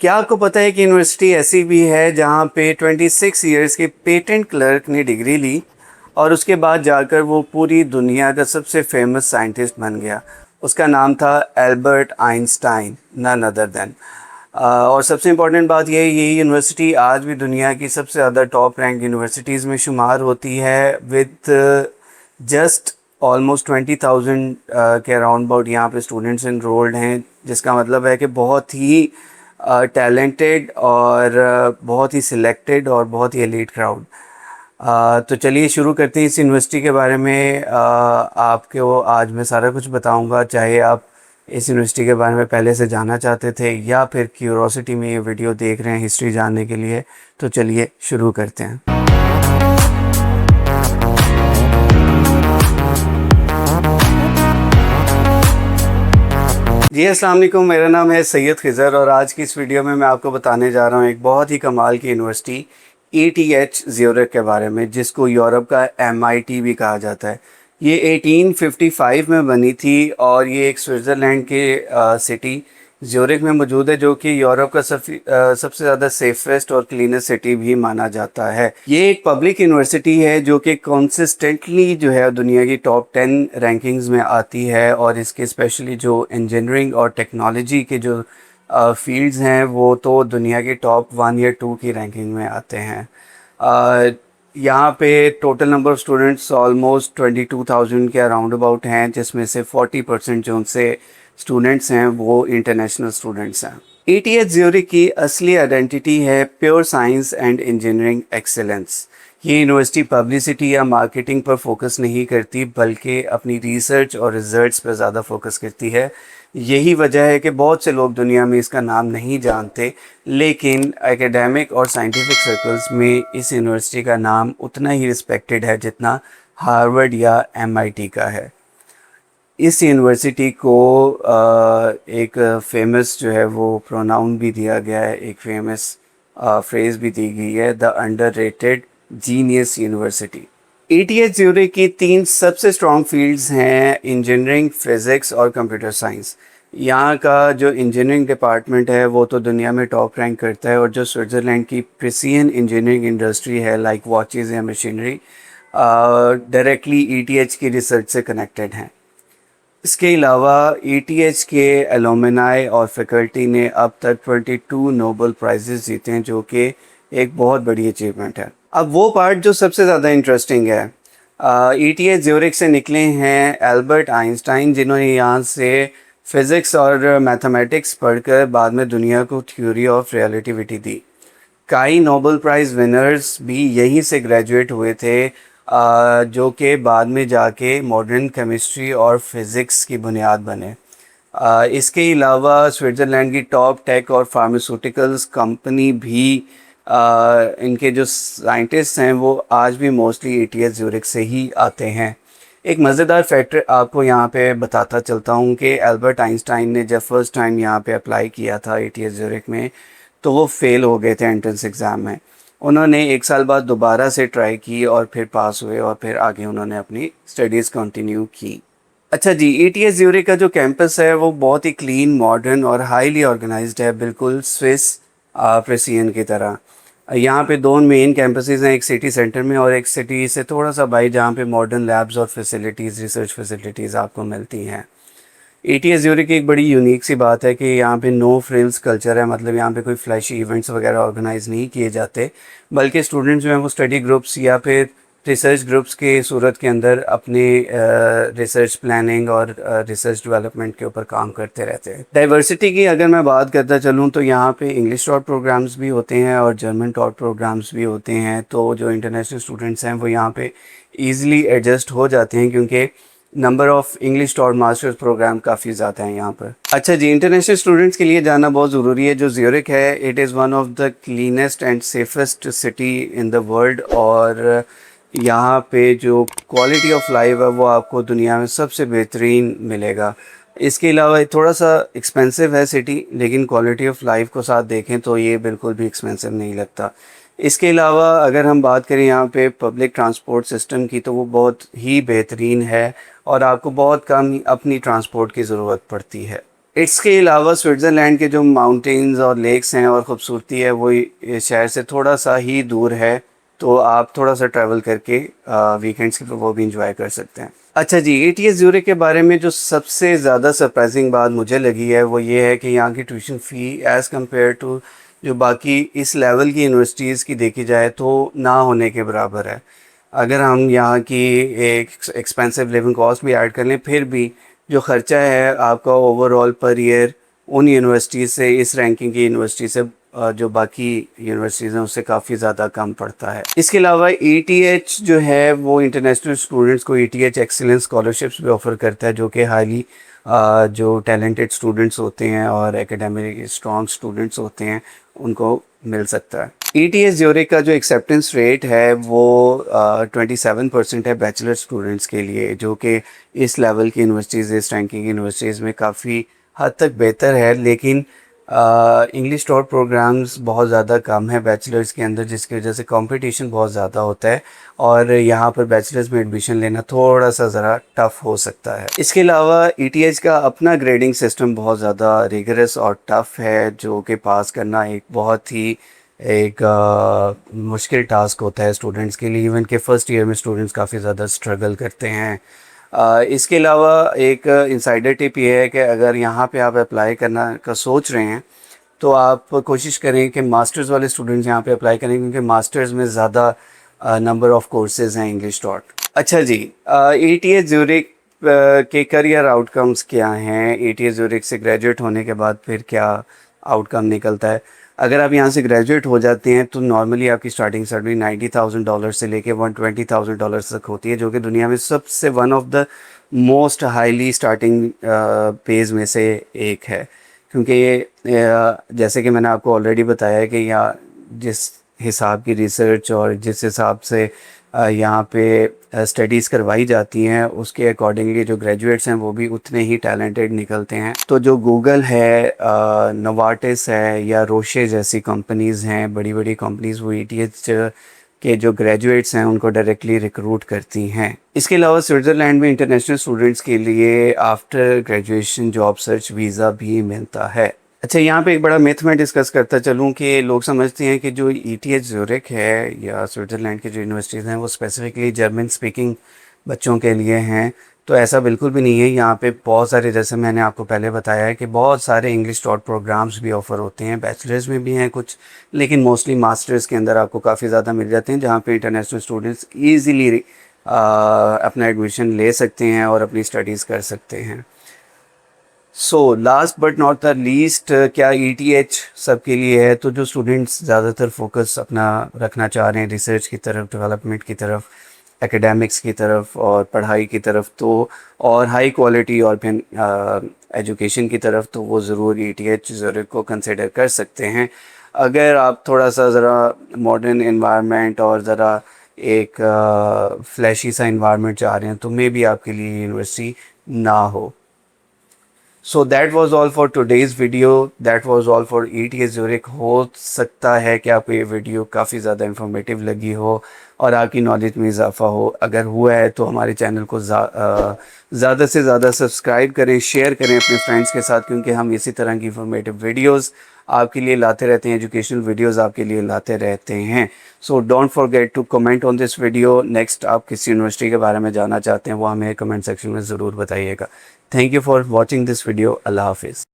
क्या आपको पता है कि यूनिवर्सिटी ऐसी भी है जहाँ पे 26 इयर्स के पेटेंट क्लर्क ने डिग्री ली और उसके बाद जाकर वो पूरी दुनिया का सबसे फेमस साइंटिस्ट बन गया। उसका नाम था Albert Einstein, none other than. और सबसे इम्पॉर्टेंट बात यह है, ये यूनिवर्सिटी आज भी दुनिया की सबसे ज़्यादा टॉप रैंक यूनिवर्सिटीज़ में शुमार होती है विद जस्ट ऑलमोस्ट 20,000 के अराउंड अबाउट यहाँ पे स्टूडेंट्स इनरोल्ड हैं, जिसका मतलब है कि बहुत ही टैलेंटेड और बहुत ही सिलेक्टेड और बहुत ही एलीट क्राउड। तो चलिए शुरू करते हैं इस यूनिवर्सिटी के बारे में। आपको आज मैं सारा कुछ बताऊंगा, चाहे आप इस यूनिवर्सिटी के बारे में पहले से जानना चाहते थे या फिर क्यूरोसिटी में ये वीडियो देख रहे हैं हिस्ट्री जानने के लिए। तो चलिए शुरू करते हैं। जी अस्सलाम वालेकुम, मेरा नाम है सैयद खिज़र और आज की इस वीडियो में मैं आपको बताने जा रहा हूँ एक बहुत ही कमाल की यूनिवर्सिटी ETH ज़्यूरिख के बारे में, जिसको यूरोप का MIT भी कहा जाता है। ये 1855 में बनी थी और ये एक स्विट्ज़रलैंड के सिटी ज़्यूरिख में मौजूद है, जो कि यूरोप का सबसे ज़्यादा सेफेस्ट और क्लीनेस्ट सिटी भी माना जाता है। ये एक पब्लिक यूनिवर्सिटी है जो कि कंसिस्टेंटली जो है दुनिया की टॉप 10 रैंकिंग्स में आती है और इसके स्पेशली जो इंजीनियरिंग और टेक्नोलॉजी के जो फील्ड्स हैं वो तो दुनिया के टॉप 1 या 2 की रैंकिंग में आते हैं। यहाँ पे total number of students almost 22,000 के अराउंड अबाउट हैं, जिसमें से 40% जो उनसे स्टूडेंट्स हैं वो इंटरनेशनल स्टूडेंट्स हैं। ETH ज़्यूरिख की असली आइडेंटिटी है pure science and engineering excellence. ये यूनिवर्सिटी पब्लिसिटी या मार्केटिंग पर फोकस नहीं करती, बल्कि अपनी रिसर्च और रिजल्ट्स पर ज़्यादा फोकस करती है। यही वजह है कि बहुत से लोग दुनिया में इसका नाम नहीं जानते, लेकिन एकेडमिक और साइंटिफिक सर्कल्स में इस यूनिवर्सिटी का नाम उतना ही रिस्पेक्टेड है जितना हार्वर्ड या MIT का है। इस यूनिवर्सिटी को एक फेमस जो है वो प्रोनाउन भी दिया गया है, एक फेमस फ्रेज़ भी दी गई है, the underrated genius university. ETH Zurich की 3 सबसे स्ट्रॉन्ग फील्ड्स हैं इंजीनियरिंग, फिज़िक्स और कंप्यूटर साइंस। यहाँ का जो इंजीनियरिंग डिपार्टमेंट है वो तो दुनिया में टॉप रैंक करता है, और जो स्विट्ज़रलैंड की प्रिसिजन इंजीनियरिंग इंडस्ट्री है लाइक वॉचेज़ या मशीनरी डायरेक्टली ETH की रिसर्च से कनेक्टेड हैं। इसके अलावा ETH के एलुमनाई और फैकल्टी ने अब तक 22 नोबल प्राइजेस जीते हैं, जो कि एक बहुत बड़ी अचीवमेंट है। अब वो पार्ट जो सबसे ज़्यादा इंटरेस्टिंग है, ETH ज़्यूरिख से निकले हैं एल्बर्ट आइंस्टाइन, जिन्होंने यहाँ से फ़िज़िक्स और मैथमेटिक्स पढ़कर बाद में दुनिया को थ्योरी ऑफ रिलेटिविटी दी। कई नोबल प्राइज़ विनर्स भी यहीं से ग्रेजुएट हुए थे, जो कि बाद में जाके मॉडर्न केमिस्ट्री और फिज़िक्स की बुनियाद बने। इसके अलावा स्विट्ज़रलैंड की टॉप टेक और फार्मास्यूटिकल्स कंपनी भी इनके जो साइंटिस्ट हैं वो आज भी मोस्टली ETH ज़्यूरिख से ही आते हैं। एक मज़ेदार फैक्टर आपको यहाँ पे बताता चलता हूँ कि एल्बर्ट आइंस्टाइन ने जब फर्स्ट टाइम यहाँ पे अप्लाई किया था ETH ज़्यूरिख में, तो वो फेल हो गए थे एंट्रेंस एग्ज़ाम में। उन्होंने 1 साल बाद दोबारा से ट्राई की और फिर पास हुए और फिर आगे उन्होंने अपनी स्टडीज़ कंटिन्यू की। अच्छा जी, ETH ज़्यूरिख का जो कैंपस है वो बहुत ही क्लीन, मॉडर्न और हाईली ऑर्गेनाइज्ड है, बिल्कुल स्विस प्रिसिजन की तरह। यहाँ पे 2 मेन कैंपसेस हैं, एक सिटी सेंटर में और एक सिटी से थोड़ा सा बाहर, जहाँ पे मॉडर्न लैब्स और फैसिलिटीज़, रिसर्च फैसिलिटीज़ आपको मिलती हैं। ETH ज़्यूरिख की एक बड़ी यूनिक सी बात है कि यहाँ पे नो फ्रिल्स कल्चर है, मतलब यहाँ पे कोई फ्लैशी इवेंट्स वगैरह ऑर्गेनाइज़ नहीं किए जाते, बल्कि स्टूडेंट्स जो हैं वो स्टडी ग्रुप्स या फिर रिसर्च ग्रुप्स के सूरत के अंदर अपने रिसर्च प्लानिंग और रिसर्च डेवलपमेंट के ऊपर काम करते रहते हैं। डाइवर्सिटी की अगर मैं बात करता चलूँ तो यहाँ पे इंग्लिश टॉट प्रोग्राम्स भी होते हैं और जर्मन टॉट प्रोग्राम्स भी होते हैं, तो जो इंटरनेशनल स्टूडेंट्स हैं वो यहाँ पे ईज़िली एडजस्ट हो जाते हैं, क्योंकि number of English taught masters programme काफ़ी ज़्यादा हैं यहाँ पर। अच्छा जी, इंटरनेशनल स्टूडेंट्स के लिए जाना बहुत ज़रूरी है। जो ज़्यूरिख है, it is one of the cleanest and safest city in the world, और यहाँ पे जो क्वालिटी ऑफ लाइफ है वो आपको दुनिया में सबसे बेहतरीन मिलेगा। इसके अलावा थोड़ा सा एक्सपेंसिव है सिटी, लेकिन क्वालिटी ऑफ लाइफ को साथ देखें तो ये बिल्कुल भी एक्सपेंसिव नहीं लगता। इसके अलावा अगर हम बात करें यहाँ पे पब्लिक ट्रांसपोर्ट सिस्टम की, तो वो बहुत ही बेहतरीन है और आपको बहुत कम अपनी ट्रांसपोर्ट की ज़रूरत पड़ती है। इसके अलावा स्विट्ज़रलैंड के जो माउंटेन्स और लेक्स हैं और ख़ूबसूरती है वो इस शहर से थोड़ा सा ही दूर है, तो आप थोड़ा सा ट्रैवल करके वीकेंड्स के वो भी इंजॉय कर सकते हैं। अच्छा जी, ETH ज़्यूरिख के बारे में जो सबसे ज़्यादा सरप्राइजिंग बात मुझे लगी है वो ये है कि यहाँ की tuition fee as compared to जो बाकी इस लेवल की यूनिवर्सिटीज़ की देखी जाए तो ना होने के बराबर है। अगर हम यहाँ की एक एक्सपेंसिव लिविंग कॉस्ट भी ऐड कर लें, फिर भी जो ख़र्चा है आपका ओवरऑल पर ईयर उन यूनिवर्सिटी से, इस रैंकिंग की यूनिवर्सिटी से जो बाकी यूनिवर्सिटीज़ हैं उससे काफ़ी ज़्यादा कम पड़ता है। इसके अलावा ETH जो है वो इंटरनेशनल स्टूडेंट्स को ETH एक्सीलेंस स्कॉलरशिप्स भी ऑफ़र करता है, जो कि हाईली जो टैलेंटेड स्टूडेंट्स होते हैं और एकेडमिक स्ट्रॉन्ग स्टूडेंट्स होते हैं उनको मिल सकता है। ETH ज़्यूरिख का जो एक्सेप्टेंस रेट है वो 27% है बैचलर स्टूडेंट्स के लिए, जो कि इस लेवल की यूनिवर्सिटीज़, इस रैंकिंग यूनिवर्सिटीज़ में काफ़ी हद तक बेहतर है। लेकिन इंग्लिश टॉप प्रोग्राम्स बहुत ज़्यादा कम है बैचलर्स के अंदर, जिसकी वजह से कंपटीशन बहुत ज़्यादा होता है और यहाँ पर बैचलर्स में एडमिशन लेना थोड़ा सा ज़रा टफ़ हो सकता है। इसके अलावा ETH का अपना ग्रेडिंग सिस्टम बहुत ज़्यादा रिगरस और टफ़ है, जो कि पास करना एक बहुत ही एक मुश्किल टास्क होता है स्टूडेंट्स के लिए। इवन के फ़र्स्ट ईयर में स्टूडेंट्स काफ़ी ज़्यादा स्ट्रगल करते हैं। इसके अलावा एक इनसाइडर टिप ये है कि अगर यहाँ पे आप अप्लाई करना का सोच रहे हैं तो आप कोशिश करें कि मास्टर्स वाले स्टूडेंट्स यहाँ पे अप्लाई करें, क्योंकि मास्टर्स में ज़्यादा नंबर ऑफ़ कोर्सेज़ हैं इंग्लिश टॉट। अच्छा जी, ETH ज़्यूरिख के करियर आउटकम्स क्या हैं? ETH ज़्यूरिख से ग्रेजुएट होने के बाद फिर क्या आउटकम निकलता है? अगर आप यहाँ से ग्रेजुएट हो जाते हैं तो नॉर्मली आपकी स्टार्टिंग सैलरी $90,000 से लेके $120,000 तक होती है, जो कि दुनिया में सबसे one of the most highly starting page में से एक है। क्योंकि ये जैसे कि मैंने आपको ऑलरेडी बताया है कि यहाँ जिस हिसाब की रिसर्च और जिस हिसाब से यहाँ पे स्टडीज़ करवाई जाती हैं उसके अकॉर्डिंगली जो ग्रेजुएट्स हैं वो भी उतने ही टैलेंटेड निकलते हैं। तो जो गूगल है, नोवार्टिस है या रोशे जैसी कंपनीज़ हैं, बड़ी बड़ी कंपनीज़, वो ETH के जो ग्रेजुएट्स हैं उनको डायरेक्टली रिक्रूट करती हैं। इसके अलावा स्विट्ज़रलैंड में इंटरनेशनल स्टूडेंट्स के लिए after graduation job search visa भी मिलता है। अच्छा, यहाँ पे एक बड़ा मिथ मैं डिस्कस करता चलूँ कि लोग समझते हैं कि जो ETH ज़्यूरिख है या स्विट्ज़रलैंड की जो यूनिवर्सिटीज़ हैं वो स्पेसिफिकली जर्मन स्पीकिंग बच्चों के लिए हैं, तो ऐसा बिल्कुल भी नहीं है। यहाँ पे बहुत सारे, जैसे मैंने आपको पहले बताया है कि बहुत सारे इंग्लिश टॉट प्रोग्राम्स भी ऑफ़र होते हैं, बैचलर्स में भी हैं कुछ, लेकिन मोस्टली मास्टर्स के अंदर आपको काफ़ी ज़्यादा मिल जाते हैं, जहाँ पे इंटरनेशनल स्टूडेंट्स ईज़िली अपना एडमिशन ले सकते हैं और अपनी स्टडीज़ कर सकते हैं। So last but not the least, क्या ETH सबके लिए है? तो जो स्टूडेंट्स ज़्यादातर फोकस अपना रखना चाह रहे हैं रिसर्च की तरफ, डेवलपमेंट की तरफ, एकेडमिक्स की तरफ और पढ़ाई की तरफ, तो और हाई क्वालिटी और फिर एजुकेशन की तरफ, तो वो ज़रूर ETH ज़रूर को कंसिडर कर सकते हैं। अगर आप थोड़ा सा ज़रा मॉडर्न इन्वायरमेंट और ज़रा एक फ्लैशी सा इन्वायरमेंट चाह रहे हैं तो मे बी आपके लिए यूनिवर्सिटी ना हो। So that was all for today's video, that was all for ETH Zurich. हो सकता है कि आपको ये वीडियो काफ़ी ज़्यादा इंफॉर्मेटिव लगी हो और आपकी नॉलेज में इजाफा हो। अगर हुआ है तो हमारे चैनल को ज़्यादा से ज़्यादा सब्सक्राइब करें, शेयर करें अपने फ्रेंड्स के साथ, क्योंकि हम इसी तरह की इंफॉर्मेटिव वीडियोस आपके लिए लाते रहते हैं, एजुकेशनल वीडियोस आपके लिए लाते रहते हैं। So don't forget to comment on this video. Next आप किस यूनिवर्सिटी के बारे में जानना चाहते हैं वो हमें कमेंट सेक्शन में ज़रूर बताइएगा। Thank you for watching this video. अल्लाह हाफिज़।